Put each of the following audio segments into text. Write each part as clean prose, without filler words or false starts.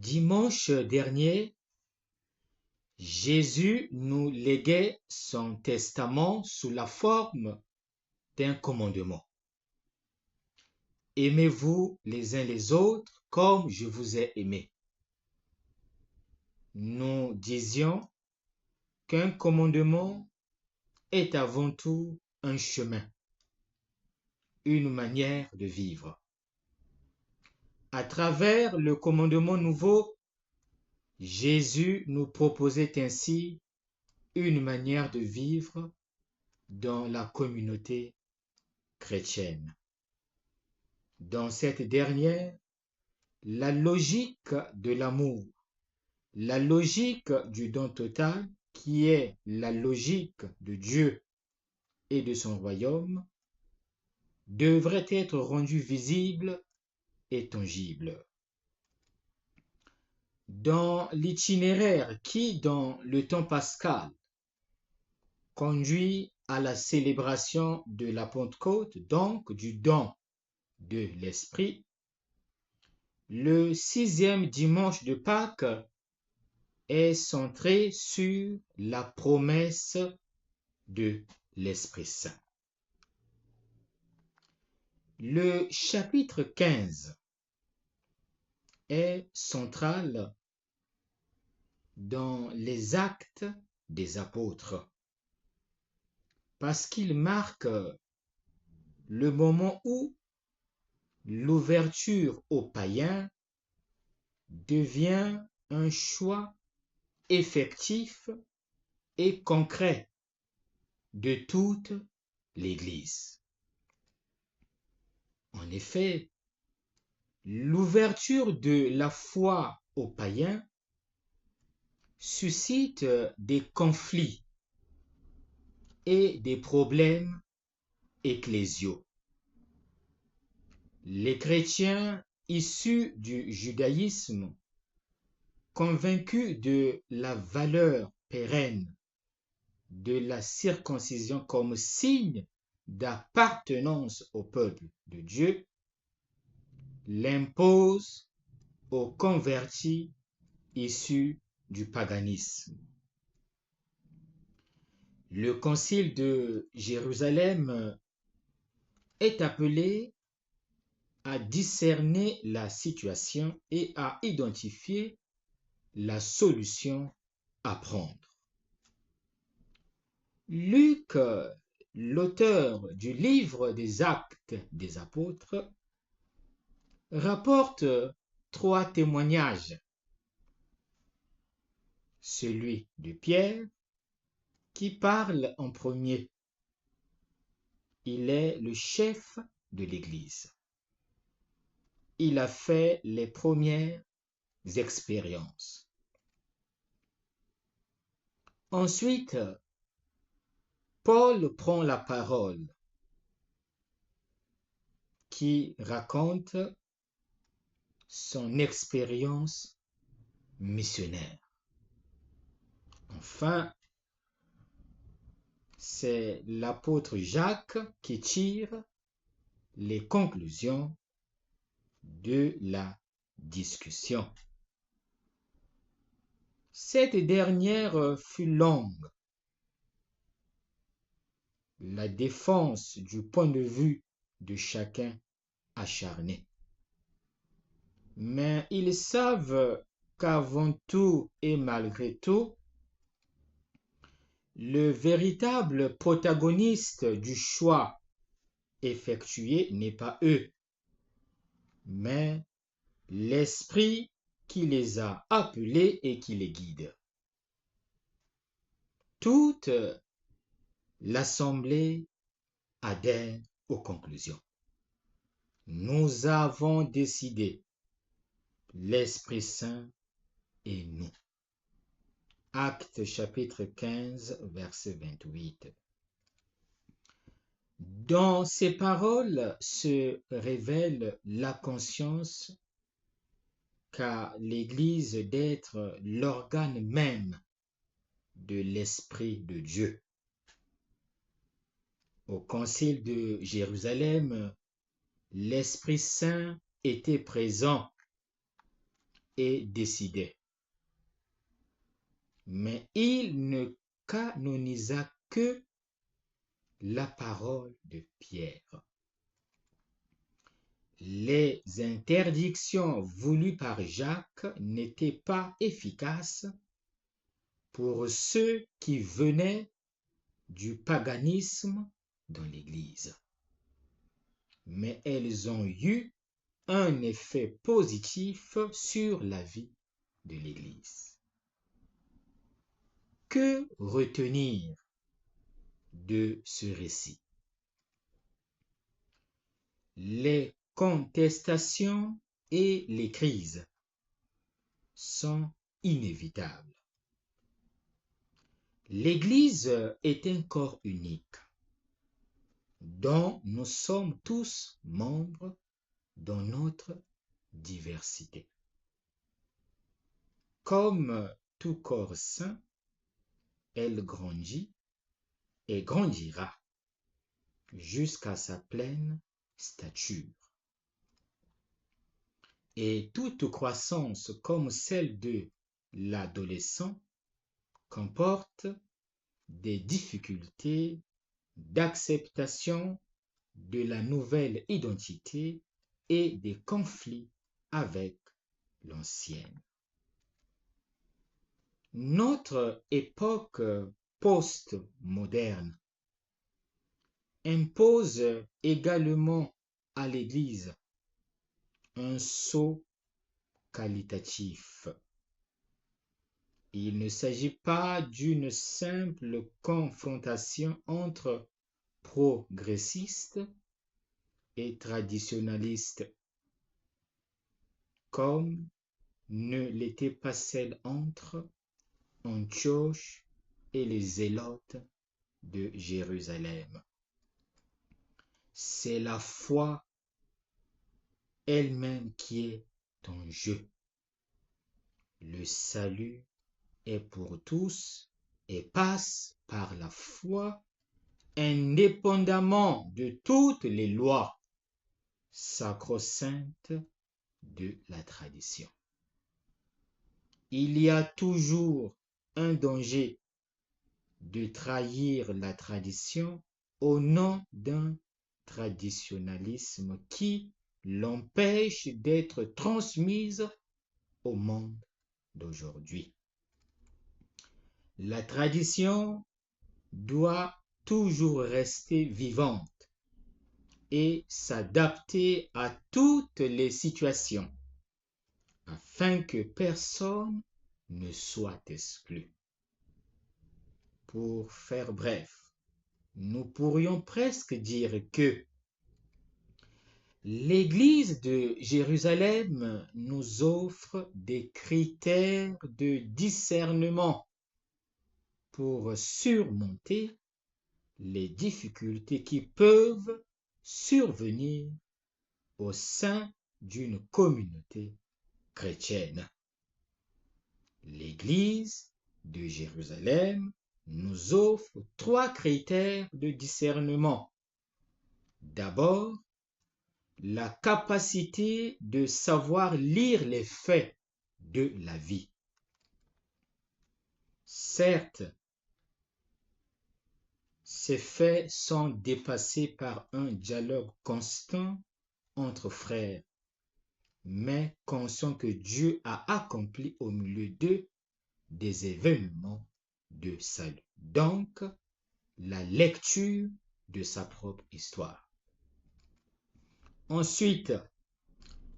Dimanche dernier, Jésus nous léguait son testament sous la forme d'un commandement. Aimez-vous les uns les autres comme je vous ai aimé. Nous disions qu'un commandement est avant tout un chemin, une manière de vivre. À travers le commandement nouveau, Jésus nous proposait ainsi une manière de vivre dans la communauté chrétienne. Dans cette dernière, la logique de l'amour, la logique du don total, qui est la logique de Dieu et de son royaume, devrait être rendue visible et tangible. Dans l'itinéraire qui, dans le temps pascal, conduit à la célébration de la Pentecôte, donc du don de l'Esprit, le 6e dimanche de Pâques est centré sur la promesse de l'Esprit Saint. Le chapitre 15 est central dans les actes des apôtres parce qu'il marque le moment où l'ouverture aux païens devient un choix effectif et concret de toute l'Église. En effet, l'ouverture de la foi aux païens suscite des conflits et des problèmes ecclésiaux. Les chrétiens issus du judaïsme, convaincus de la valeur pérenne de la circoncision comme signe d'appartenance au peuple de Dieu, l'imposent aux convertis issus du paganisme. Le concile de Jérusalem est appelé à discerner la situation et à identifier la solution à prendre. Luc, l'auteur du livre des Actes des Apôtres, rapporte 3 témoignages. Celui de Pierre, qui parle en premier. Il est le chef de l'Église. Il a fait les premières expériences. Ensuite, Paul prend la parole, qui raconte son expérience missionnaire. Enfin, c'est l'apôtre Jacques qui tire les conclusions de la discussion. Cette dernière fut longue. La défense du point de vue de chacun acharné. Mais ils savent qu'avant tout et malgré tout, le véritable protagoniste du choix effectué n'est pas eux, mais l'Esprit qui les a appelés et qui les guide. Toute l'Assemblée adhère aux conclusions. Nous avons décidé, l'Esprit Saint et nous. Actes chapitre 15, verset 28. Dans ces paroles se révèle la conscience qu'a l'Église d'être l'organe même de l'Esprit de Dieu. Au Concile de Jérusalem, l'Esprit Saint était présent et décidait. Mais il ne canonisa que la parole de Pierre. Les interdictions voulues par Jacques n'étaient pas efficaces pour ceux qui venaient du paganisme dans l'Église, mais elles ont eu un effet positif sur la vie de l'Église. Que retenir de ce récit? Les contestations et les crises sont inévitables. L'Église est un corps unique dont nous sommes tous membres dans notre diversité. Comme tout corps sain, elle grandit et grandira jusqu'à sa pleine stature. Et toute croissance comme celle de l'adolescent comporte des difficultés d'acceptation de la nouvelle identité et des conflits avec l'ancienne. Notre époque post-moderne impose également à l'Église un saut qualitatif. Il ne s'agit pas d'une simple confrontation entre progressistes et traditionnalistes, comme ne l'était pas celle entre Antioche et les zélotes de Jérusalem. C'est la foi elle-même qui est en jeu. Le salut est pour tous et passe par la foi, indépendamment de toutes les lois sacro-saintes de la tradition. Il y a toujours un danger de trahir la tradition au nom d'un traditionnalisme qui l'empêche d'être transmise au monde d'aujourd'hui. La tradition doit toujours rester vivante et s'adapter à toutes les situations afin que personne ne soit exclu. Pour faire bref, nous pourrions presque dire que l'Église de Jérusalem nous offre des critères de discernement pour surmonter les difficultés qui peuvent survenir au sein d'une communauté chrétienne. L'Église de Jérusalem nous offre 3 critères de discernement. D'abord, la capacité de savoir lire les faits de la vie. Certes, ces faits sont dépassés par un dialogue constant entre frères, mais conscient que Dieu a accompli au milieu d'eux des événements de salut. Donc, la lecture de sa propre histoire. Ensuite,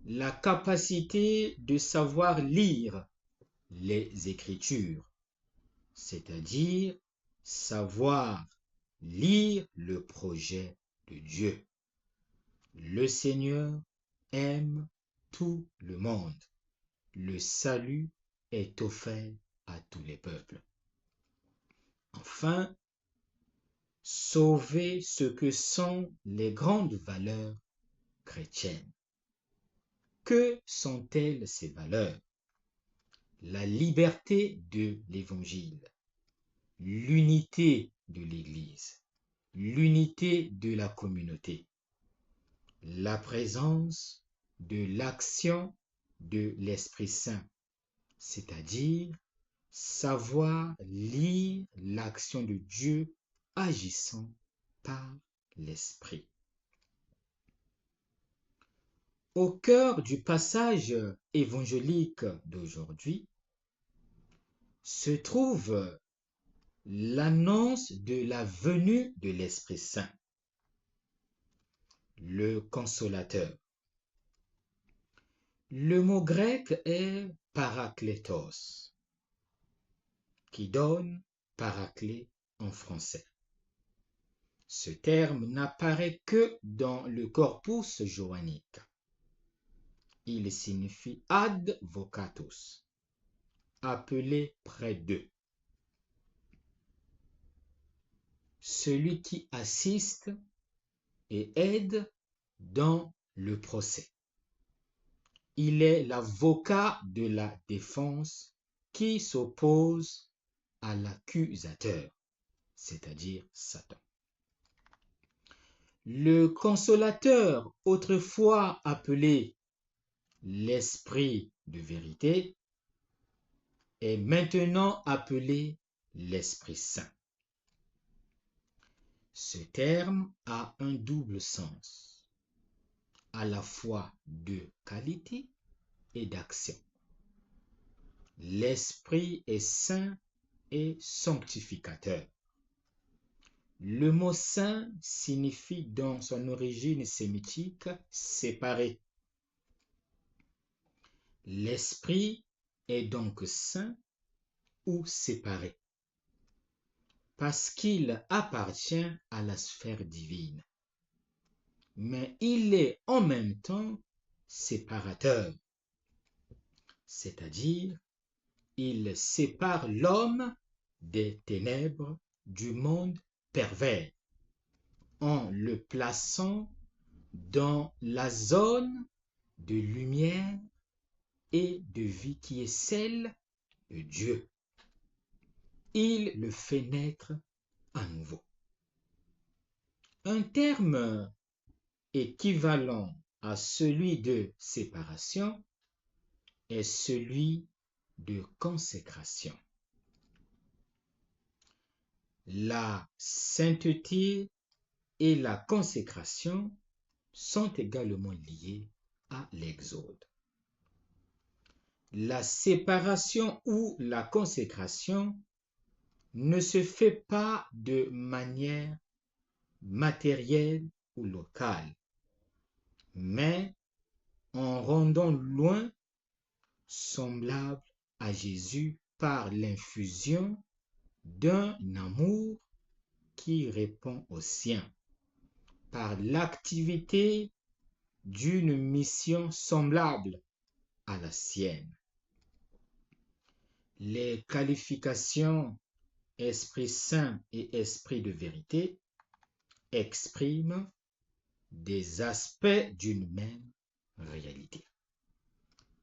la capacité de savoir lire les Écritures, c'est-à-dire savoir lire le projet de Dieu. Le Seigneur aime tout le monde. Le salut est offert à tous les peuples. Enfin, sauver ce que sont les grandes valeurs chrétiennes. Que sont-elles ces valeurs? La liberté de l'Évangile, l'unité de l'Église, l'unité de la communauté, la présence de l'action de l'Esprit Saint, c'est-à-dire savoir lire l'action de Dieu agissant par l'Esprit. Au cœur du passage évangélique d'aujourd'hui se trouve l'annonce de la venue de l'Esprit Saint, le consolateur. Le mot grec est parakletos, qui donne paraclet en français. Ce terme n'apparaît que dans le corpus johannique. Il signifie ad vocatus, appelé près d'eux. Celui qui assiste et aide dans le procès. Il est l'avocat de la défense qui s'oppose à l'accusateur, c'est-à-dire Satan. Le consolateur, autrefois appelé l'Esprit de vérité, est maintenant appelé l'Esprit Saint. Ce terme a un double sens, à la fois de qualité et d'action. L'Esprit est saint et sanctificateur. Le mot saint signifie dans son origine sémitique séparé. L'Esprit est donc saint ou séparé, parce qu'il appartient à la sphère divine. Mais il est en même temps séparateur, c'est-à-dire il sépare l'homme des ténèbres du monde pervers en le plaçant dans la zone de lumière et de vie qui est celle de Dieu. Il le fait naître à nouveau. Un terme équivalent à celui de séparation est celui de consécration. La sainteté et la consécration sont également liées à l'Exode. La séparation ou la consécration ne se fait pas de manière matérielle ou locale, mais en rendant loin semblable à Jésus par l'infusion d'un amour qui répond au sien, par l'activité d'une mission semblable à la sienne. Les qualifications Esprit Saint et Esprit de vérité expriment des aspects d'une même réalité.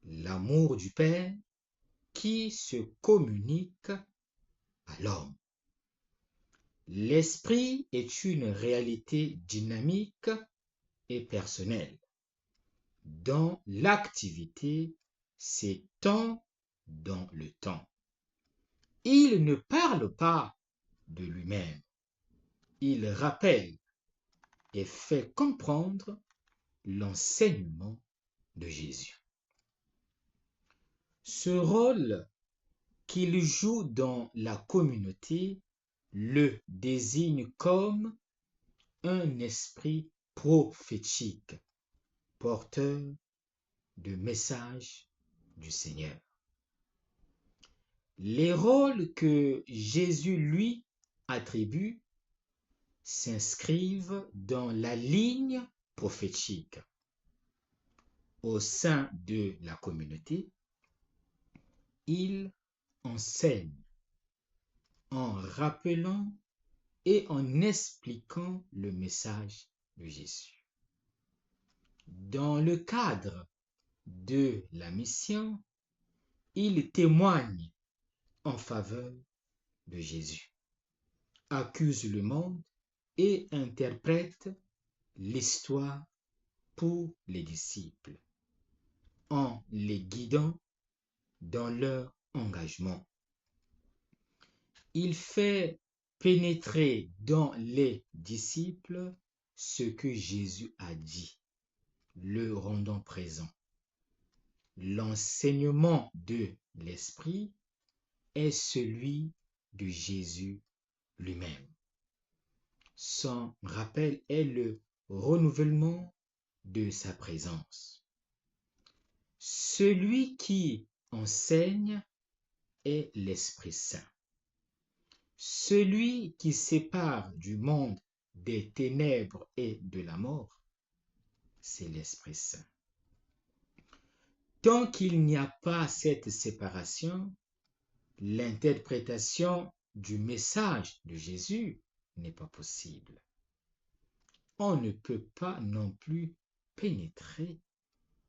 L'amour du Père qui se communique à l'homme. L'esprit est une réalité dynamique et personnelle, dont l'activité s'étend dans le temps. Il ne parle pas de lui-même, il rappelle et fait comprendre l'enseignement de Jésus. Ce rôle qu'il joue dans la communauté le désigne comme un esprit prophétique, porteur de messages du Seigneur. Les rôles que Jésus lui attribue s'inscrivent dans la ligne prophétique. Au sein de la communauté, il enseigne en rappelant et en expliquant le message de Jésus. Dans le cadre de la mission, il témoigne en faveur de Jésus, accuse le monde et interprète l'histoire pour les disciples. en les guidant dans leur engagement. Il fait pénétrer dans les disciples ce que Jésus a dit, le rendant présent. L'enseignement de l'Esprit est celui de Jésus lui-même. Son rappel est le renouvellement de sa présence. Celui qui enseigne est l'Esprit Saint. Celui qui sépare du monde des ténèbres et de la mort, c'est l'Esprit Saint. Tant qu'il n'y a pas cette séparation, l'interprétation du message de Jésus n'est pas possible. On ne peut pas non plus pénétrer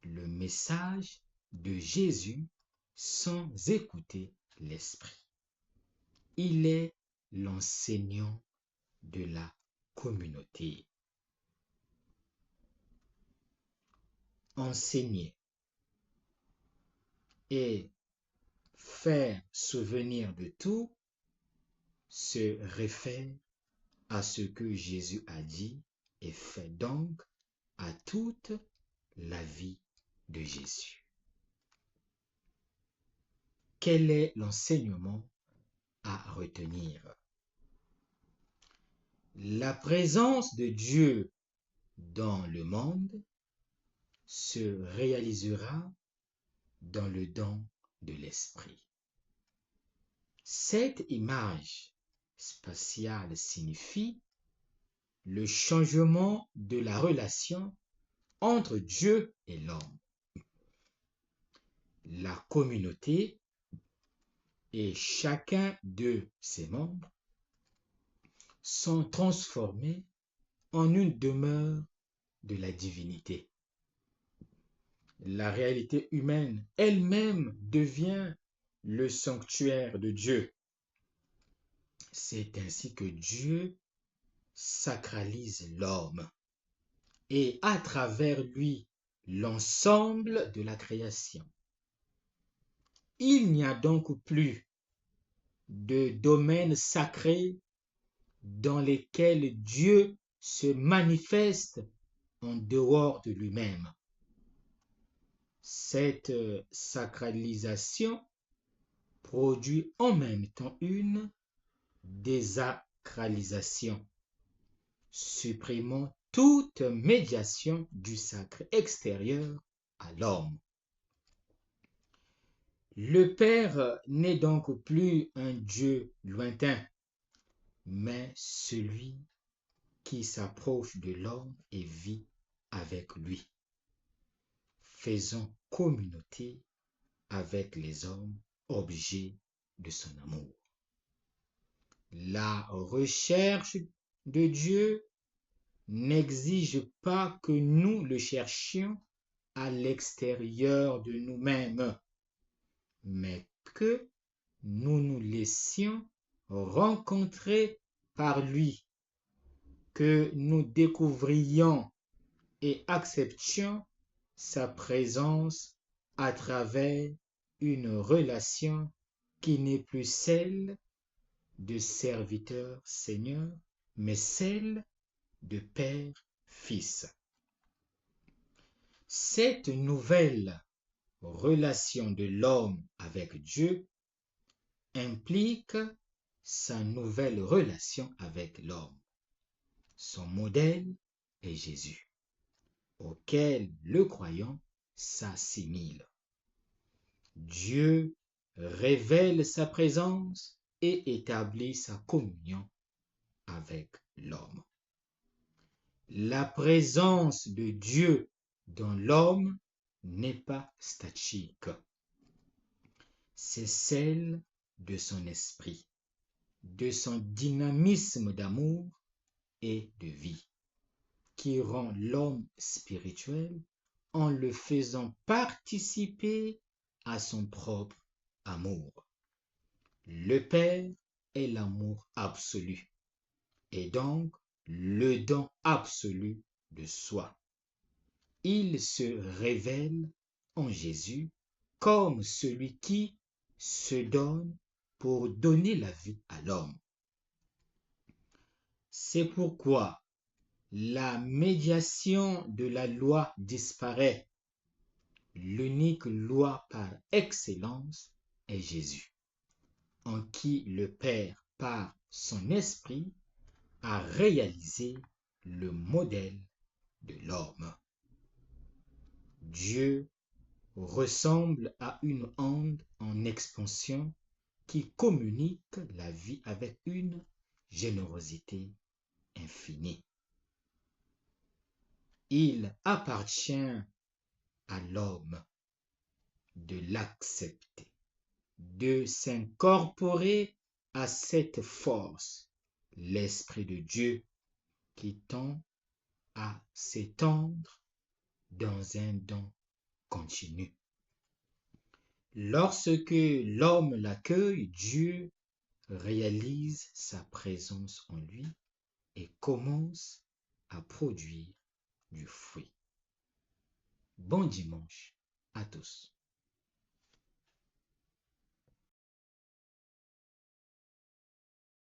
le message de Jésus sans écouter l'Esprit. Il est l'enseignant de la communauté. Enseigner et faire souvenir de tout se réfère à ce que Jésus a dit et fait, donc à toute la vie de Jésus. Quel est l'enseignement à retenir? La présence de Dieu dans le monde se réalisera dans le don de l'Esprit. Cette image spatiale signifie le changement de la relation entre Dieu et l'homme. La communauté et chacun de ses membres sont transformés en une demeure de la divinité. La réalité humaine elle-même devient le sanctuaire de Dieu. C'est ainsi que Dieu sacralise l'homme et à travers lui l'ensemble de la création. Il n'y a donc plus de domaines sacrés dans lesquels Dieu se manifeste en dehors de lui-même. Cette sacralisation produit en même temps une désacralisation, supprimant toute médiation du sacré extérieur à l'homme. Le Père n'est donc plus un Dieu lointain, mais celui qui s'approche de l'homme et vit avec lui, faisant communauté avec les hommes, objets de son amour. La recherche de Dieu n'exige pas que nous le cherchions à l'extérieur de nous-mêmes, mais que nous nous laissions rencontrer par lui, que nous découvrions et acceptions sa présence à travers une relation qui n'est plus celle de serviteur-seigneur, mais celle de père-fils. Cette nouvelle relation de l'homme avec Dieu implique sa nouvelle relation avec l'homme. Son modèle est Jésus, auquel le croyant s'assimile. Dieu révèle sa présence et établit sa communion avec l'homme. La présence de Dieu dans l'homme n'est pas statique, c'est celle de son esprit, de son dynamisme d'amour et de vie, qui rend l'homme spirituel en le faisant participer à son propre amour. Le Père est l'amour absolu, et donc le don absolu de soi. Il se révèle en Jésus comme celui qui se donne pour donner la vie à l'homme. C'est pourquoi la médiation de la loi disparaît. L'unique loi par excellence est Jésus, en qui le Père, par son esprit, a réalisé le modèle de l'homme. Dieu ressemble à une onde en expansion qui communique la vie avec une générosité infinie. Il appartient à l'homme de l'accepter, de s'incorporer à cette force, l'Esprit de Dieu qui tend à s'étendre dans un don continu. Lorsque l'homme l'accueille, Dieu réalise sa présence en lui et commence à produire du fruit. Bon dimanche à tous.